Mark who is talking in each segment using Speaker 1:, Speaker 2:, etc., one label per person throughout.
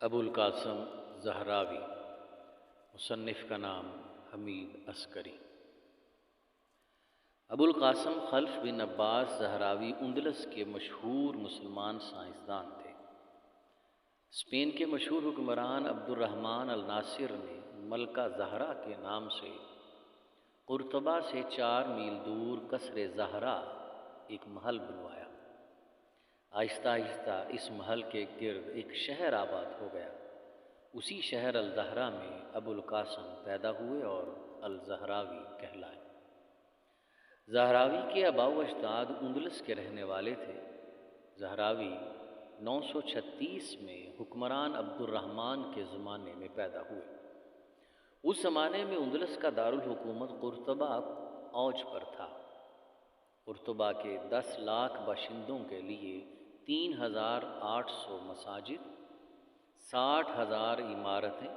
Speaker 1: ابو القاسم زہراوی، مصنف کا نام حمید عسکری۔ ابو القاسم خلف بن عباس زہراوی اندلس کے مشہور مسلمان سائنسدان تھے۔ اسپین کے مشہور حکمران عبد الرحمن الناصر نے ملکہ زہرا کے نام سے قرطبہ سے 4 میل دور قصر زہرا ایک محل بنوایا۔ آہستہ آہستہ اس محل کے گرد ایک شہر آباد ہو گیا۔ اسی شہر الزہرا میں ابو القاسم پیدا ہوئے اور الزہراوی کہلائے۔ زہراوی کے آباء و اجداد اندلس کے رہنے والے تھے۔ زہراوی 936 میں حکمران عبد الرحمن کے زمانے میں پیدا ہوئے۔ اس زمانے میں اندلس کا دارالحکومت قرطبہ اوج پر تھا۔ قرطبہ کے 10 لاکھ باشندوں کے لیے 3800 مساجد، 60,000 عمارتیں،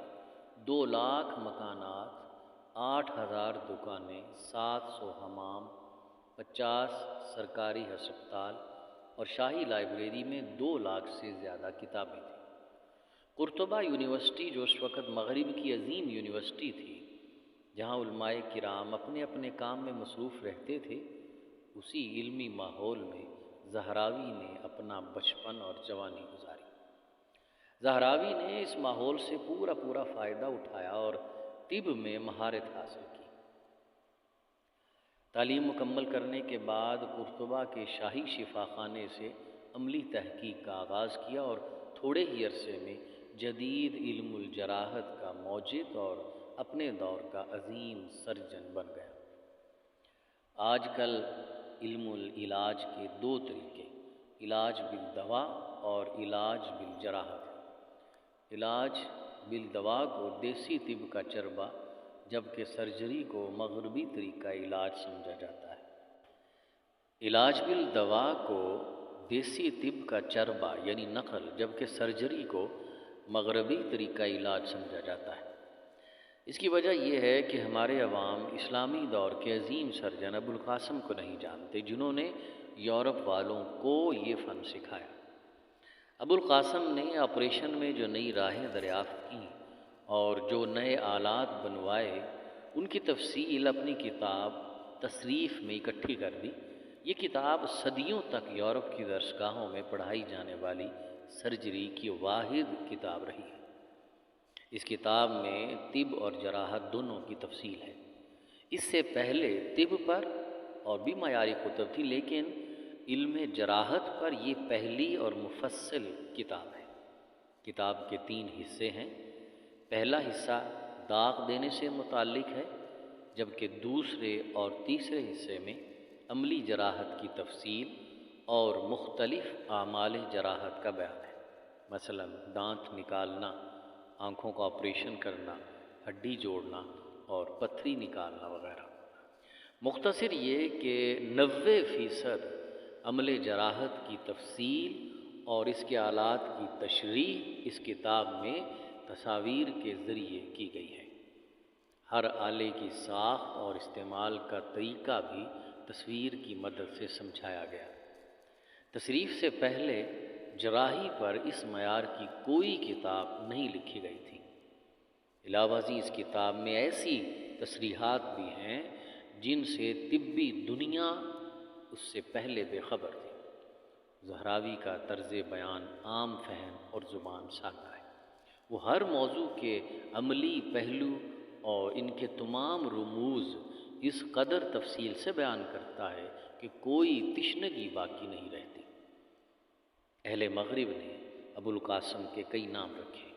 Speaker 1: 2 لاکھ مکانات، 8000 دکانیں، 700 حمام، 50 سرکاری ہسپتال اور شاہی لائبریری میں 2 لاکھ سے زیادہ کتابیں تھیں۔ قرطبہ یونیورسٹی، جو اس وقت مغرب کی عظیم یونیورسٹی تھی، جہاں علماء کرام اپنے اپنے کام میں مصروف رہتے تھے، اسی علمی ماحول میں زہراوی نے اپنا بچپن اور جوانی گزاری۔ زہراوی نے اس ماحول سے پورا فائدہ اٹھایا اور طب میں مہارت حاصل کی۔ تعلیم مکمل کرنے کے بعد قرطبہ کے شاہی شفا خانے سے عملی تحقیق کا آغاز کیا اور تھوڑے ہی عرصے میں جدید علم الجراحت کا موجد اور اپنے دور کا عظیم سرجن بن گیا۔ آج کل علم العلاج کے 2 طریقے، علاج بالدوا اور علاج بالجراحت ہیں۔ علاج بالدوا کو دیسی طب کا چربا، جبکہ سرجری کو مغربی طریقہ علاج سمجھا جاتا ہے۔ علاج بالدوا کو دیسی طب کا چربا یعنی نقل، جبکہ سرجری کو مغربی طریقہ علاج سمجھا جاتا ہے۔ اس کی وجہ یہ ہے کہ ہمارے عوام اسلامی دور کے عظیم سرجن ابو القاسم کو نہیں جانتے، جنہوں نے یورپ والوں کو یہ فن سکھایا۔ ابو القاسم نے آپریشن میں جو نئی راہیں دریافت کیں اور جو نئے آلات بنوائے، ان کی تفصیل اپنی کتاب تصریف میں اکٹھی کر دی۔ یہ کتاب صدیوں تک یورپ کی درسگاہوں میں پڑھائی جانے والی سرجری کی واحد کتاب رہی ہے۔ اس کتاب میں طب اور جراحت دونوں کی تفصیل ہے۔ اس سے پہلے طب پر اور بھی معیاری کتب تھی، لیکن علم جراحت پر یہ پہلی اور مفصل کتاب ہے۔ کتاب کے 3 حصے ہیں۔ پہلا حصہ داغ دینے سے متعلق ہے، جبکہ دوسرے اور تیسرے حصے میں عملی جراحت کی تفصیل اور مختلف اعمال جراحت کا بیان ہے، مثلا دانت نکالنا، آنکھوں کا آپریشن کرنا، ہڈی جوڑنا اور پتھری نکالنا وغیرہ۔ مختصر یہ کہ 90% عمل جراحت کی تفصیل اور اس کے آلات کی تشریح اس کتاب میں تصاویر کے ذریعے کی گئی ہے۔ ہر آلے کی ساخت اور استعمال کا طریقہ بھی تصویر کی مدد سے سمجھایا گیا۔ تصریف سے پہلے جراحی پر اس معیار کی کوئی کتاب نہیں لکھی گئی تھی۔ علاوہ ازیں اس کتاب میں ایسی تصریحات بھی ہیں جن سے طبی دنیا اس سے پہلے بے خبر تھی۔ زہراوی کا طرز بیان عام فہم اور زبان سادہ ہے۔ وہ ہر موضوع کے عملی پہلو اور ان کے تمام رموز اس قدر تفصیل سے بیان کرتا ہے کہ کوئی تشنگی باقی نہیں رہتی۔ اہل مغرب نے ابو القاسم کے کئی نام رکھے،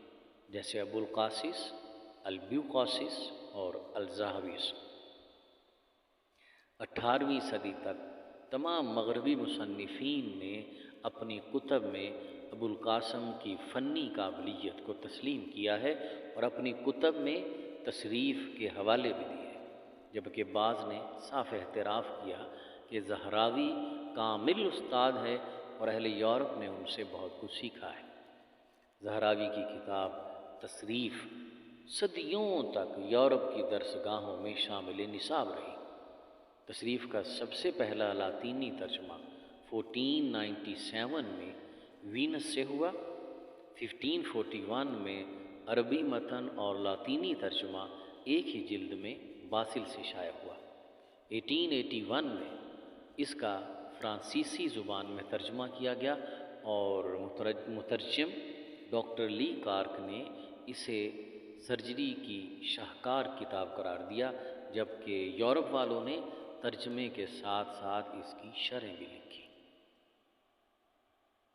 Speaker 1: جیسے ابو القاسس، البیوقاسس اور الزہویس۔ 18ویں صدی تک تمام مغربی مصنفین نے اپنی کتب میں ابو القاسم کی فنی قابلیت کو تسلیم کیا ہے اور اپنی کتب میں تصریف کے حوالے بھی دیے، جبکہ بعض نے صاف اعتراف کیا کہ زہراوی کامل استاد ہے اور اہل یورپ نے ان سے بہت کچھ سیکھا ہے۔ زہراوی کی کتاب تصریف صدیوں تک یورپ کی درسگاہوں میں شامل نصاب رہی۔ تصریف کا سب سے پہلا لاطینی ترجمہ 1497 میں وینس سے ہوا 1541 میں عربی متن اور لاطینی ترجمہ ایک ہی جلد میں باسل سے شائع ہوا۔ 1881 میں اس کا فرانسیسی زبان میں ترجمہ کیا گیا اور مترجم ڈاکٹر لی کارک نے اسے سرجری کی شاہکار کتاب قرار دیا، جبکہ یورپ والوں نے ترجمے کے ساتھ ساتھ اس کی شرح بھی لکھی۔